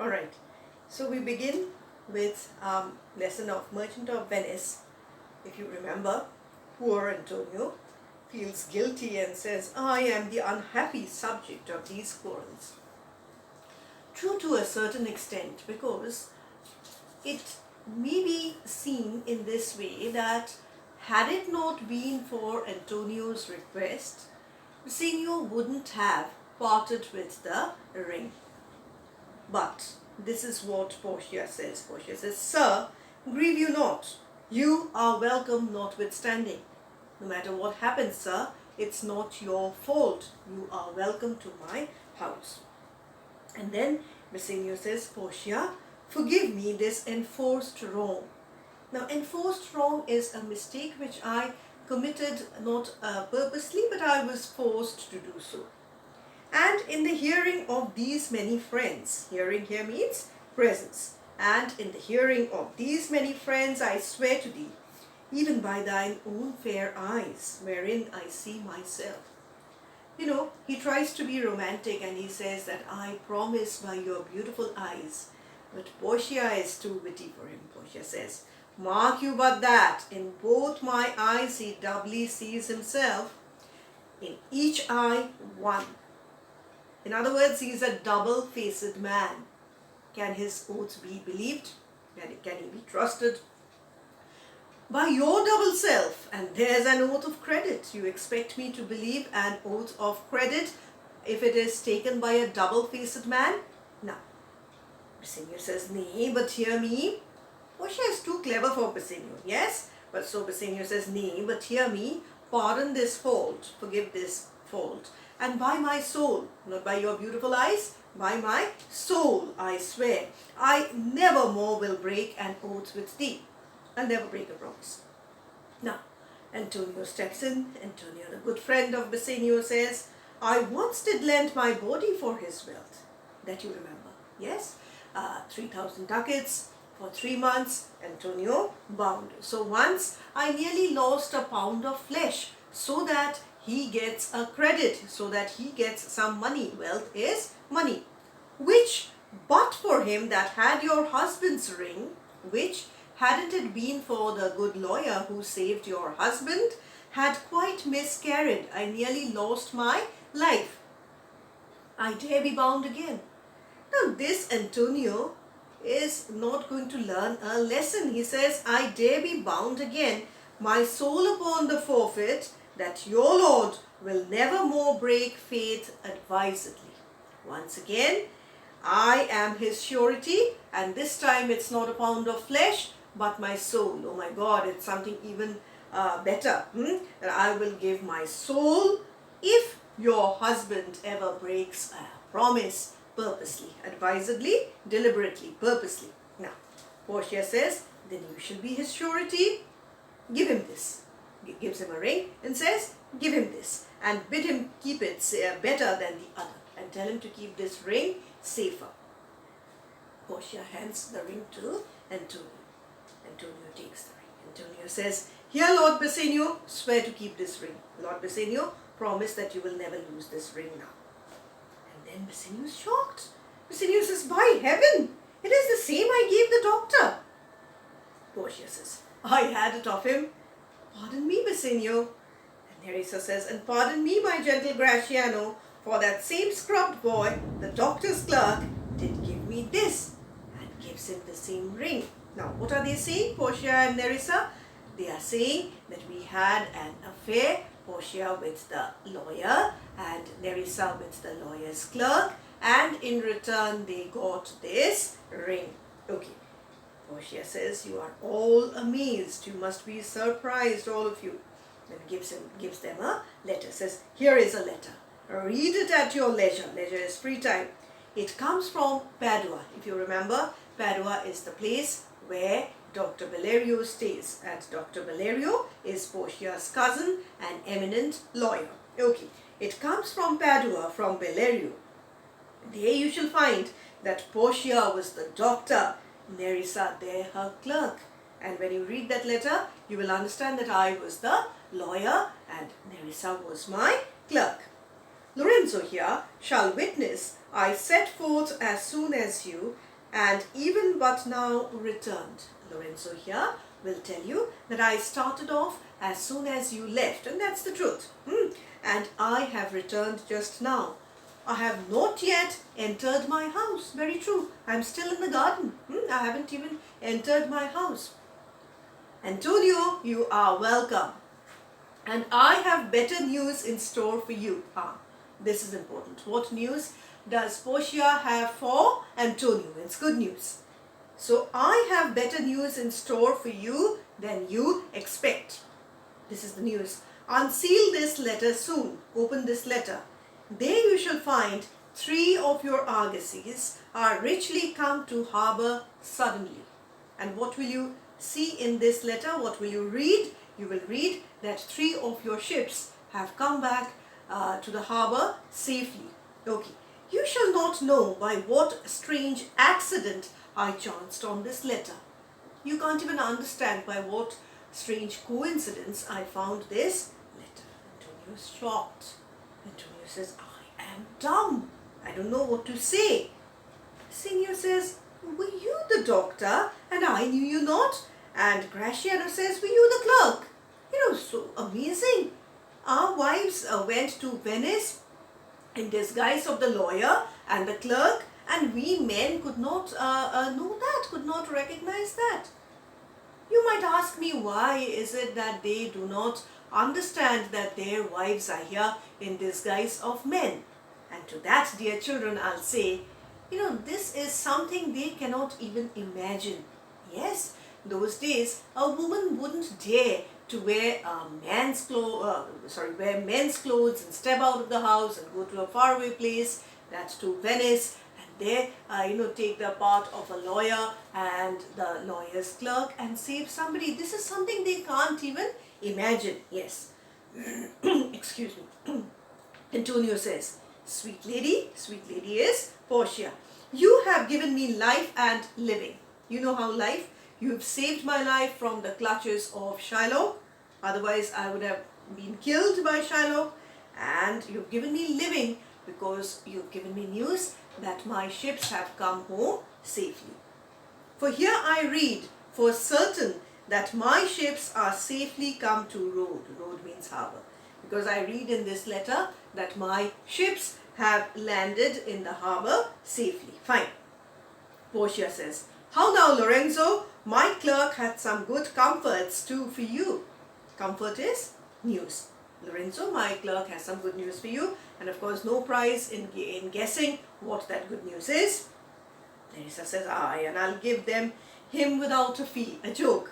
Alright, so we begin with lesson of Merchant of Venice. If you remember, poor Antonio feels guilty and says, I am the unhappy subject of these quarrels. True to a certain extent, because it may be seen in this way that had it not been for Antonio's request, Bassanio wouldn't have parted with the ring. But this is what Portia says. Portia says, Sir, grieve you not. You are welcome notwithstanding. No matter what happens, sir, it's not your fault. You are welcome to my house. And then Bassanio says, Portia, forgive me this enforced wrong. Now, enforced wrong is a mistake which I committed not purposely, but I was forced to do so. And in the hearing of these many friends, hearing here means presence, and in the hearing of these many friends I swear to thee, even by thine own fair eyes, wherein I see myself. You know, he tries to be romantic and he says that I promise by your beautiful eyes. But Portia is too witty for him. Portia says, mark you but that, in both my eyes he doubly sees himself, in each eye one. In other words, he is a double-faced man. Can his oaths be believed? Can he be trusted? By your double self, and there's an oath of credit. You expect me to believe an oath of credit if it is taken by a double-faced man? No. Bassanio says, nay, but hear me. Portia is too clever for Bassanio, yes? But so Bassanio says, nay, but hear me. Pardon this fault, forgive this fault. And by my soul, not by your beautiful eyes, by my soul I swear, I never more will break an oath with thee. I'll never break a promise. Now, Antonio steps in. Antonio, the good friend of Bassanio, says, I once did lend my body for his wealth. That you remember, yes? 3,000 ducats for 3 months, Antonio bound. So once I nearly lost a pound of flesh so that he gets a credit, so that he gets some money. Wealth is money. Which, but for him that had your husband's ring, which, hadn't it been for the good lawyer who saved your husband, had quite miscarried. I nearly lost my life. I dare be bound again. Now this Antonio is not going to learn a lesson. He says, I dare be bound again, my soul upon the forfeit, that your Lord will never more break faith advisedly. Once again, I am his surety, and this time it's not a pound of flesh, but my soul. Oh my God, it's something even better. That I will give my soul if your husband ever breaks a promise purposely, advisedly, deliberately, purposely. Now, Portia says, then you shall be his surety. Give him this. Gives him a ring and says, give him this, and bid him keep it better than the other, and tell him to keep this ring safer. Portia hands the ring to Antonio. Antonio takes the ring. Antonio says, here Lord Bassanio, swear to keep this ring. Lord Bassanio, promise that you will never lose this ring now. And then Bassanio is shocked. Bassanio says, by heaven, it is the same I gave the doctor. Portia says, I had it of him. Pardon me, Bassanio. And Nerissa says, and pardon me, my gentle Gratiano, for that same scrubbed boy, the doctor's clerk, did give me this, and gives him the same ring. Now, what are they saying, Portia and Nerissa? They are saying that we had an affair, Portia with the lawyer, and Nerissa with the lawyer's clerk, and in return they got this ring. Okay. Portia says, you are all amazed. You must be surprised, all of you. Then gives them a letter. Says, here is a letter. Read it at your leisure. Leisure is free time. It comes from Padua. If you remember, Padua is the place where Dr. Valerio stays. And Dr. Valerio is Portia's cousin, an eminent lawyer. Okay. It comes from Padua, from Valerio. There you shall find that Portia was the doctor, Nerissa there her clerk. And when you read that letter, you will understand that I was the lawyer and Nerissa was my clerk. Lorenzo here shall witness I set forth as soon as you, and even but now returned. Lorenzo here will tell you that I started off as soon as you left, and that's the truth. And I have returned just now. I have not yet entered my house. Very true. I'm still in the garden. I haven't even entered my house. Antonio, you are welcome. And I have better news in store for you. This is important. What news does Portia have for Antonio? It's good news. So I have better news in store for you than you expect. This is the news. Unseal this letter soon. Open this letter. There you shall find 3 of your argosies are richly come to harbour suddenly. And what will you see in this letter? What will you read? You will read that 3 of your ships have come back to the harbour safely. Okay. You shall not know by what strange accident I chanced on this letter. You can't even understand by what strange coincidence I found this letter. Antonio's shocked. Antonio says, I am dumb. I don't know what to say. Senor says, were you the doctor and I knew you not? And Graciano says, were you the clerk? So amazing. Our wives went to Venice in disguise of the lawyer and the clerk, and we men could not know that, could not recognize that. You might ask me, why is it that they do not understand that their wives are here in disguise of men? And to that, dear children, I'll say, this is something they cannot even imagine. Yes, those days, a woman wouldn't dare to wear men's clothes and step out of the house and go to a faraway place, that's to Venice, and there, take the part of a lawyer and the lawyer's clerk and save somebody. This is something they can't even imagine. Yes. Excuse me. Antonio says, sweet lady is Portia. You have given me life and living. You know how life? You've saved my life from the clutches of Shylock. Otherwise, I would have been killed by Shylock. And you've given me living because you've given me news that my ships have come home safely. For here I read for certain that my ships are safely come to road. Road means harbour. Because I read in this letter that my ships have landed in the harbour safely. Fine. Portia says, how now, Lorenzo? My clerk had some good comforts too for you. Comfort is news. Lorenzo, my clerk has some good news for you. And of course, no prize in guessing what that good news is. Teresa says, aye, and I'll give him without a fee. A joke.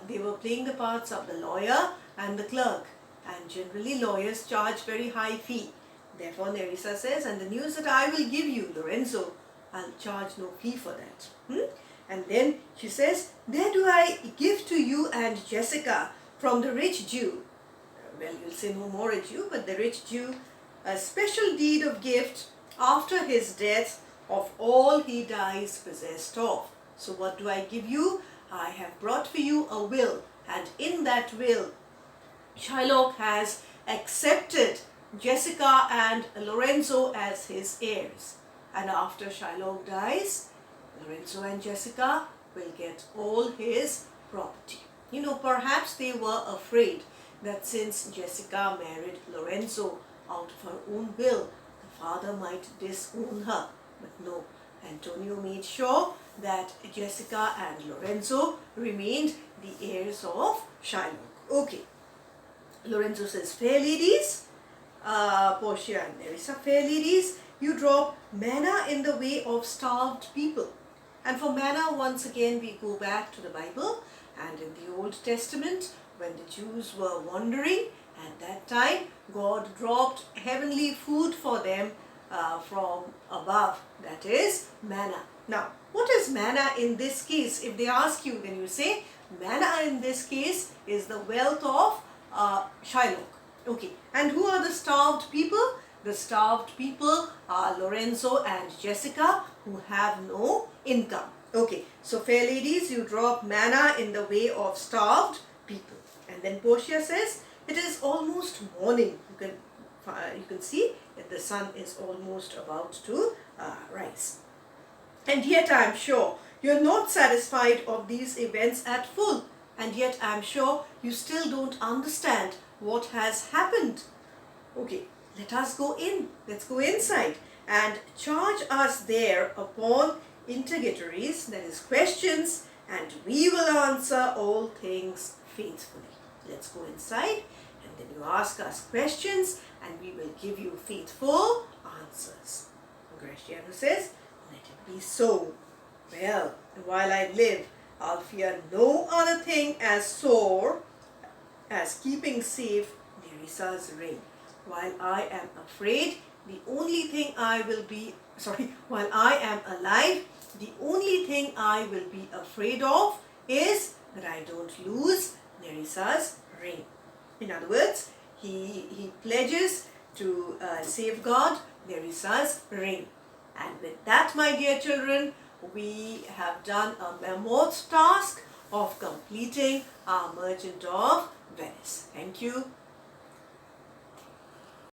They were playing the parts of the lawyer and the clerk. And generally, lawyers charge very high fee. Therefore, Nerissa says, and the news that I will give you, Lorenzo, I'll charge no fee for that. And then she says, there do I give to you and Jessica from the rich Jew. Well, you'll say no more a Jew, but the rich Jew, a special deed of gift after his death of all he dies possessed of. So what do I give you? I have brought for you a will, and in that will, Shylock has accepted Jessica and Lorenzo as his heirs. And after Shylock dies, Lorenzo and Jessica will get all his property. Perhaps they were afraid that since Jessica married Lorenzo out of her own will, the father might disown her. But no, Antonio made sure that Jessica and Lorenzo remained the heirs of Shylock. Okay. Lorenzo says, fair ladies, Portia and Nerissa, fair ladies, you drop manna in the way of starved people. And for manna, once again, we go back to the Bible. And in the Old Testament, when the Jews were wandering, at that time, God dropped heavenly food for them from above. That is manna. Now, what is manna in this case? If they ask you, then you say, manna in this case is the wealth of Shylock. Okay. And who are the starved people? The starved people are Lorenzo and Jessica, who have no income. Okay, so fair ladies, you drop manna in the way of starved people. And then Portia says, it is almost morning. You can see that the sun is almost about to rise. And yet I am sure you're not satisfied of these events at full. And yet I am sure you still don't understand what has happened. Okay, let us go in. Let's go inside and charge us there upon interrogatories, that is questions, and we will answer all things faithfully. Let's go inside and then you ask us questions and we will give you faithful answers. Graciano says, let it be so. Well, while I live, I'll fear no other thing as sore as keeping safe Nerissa's ring. While I am afraid, the only thing while I am alive, the only thing I will be afraid of is that I don't lose Nerissa's ring. In other words, he pledges to safeguard Nerissa's ring. And with that, my dear children, we have done a mammoth task of completing our Merchant of Venice. Thank you.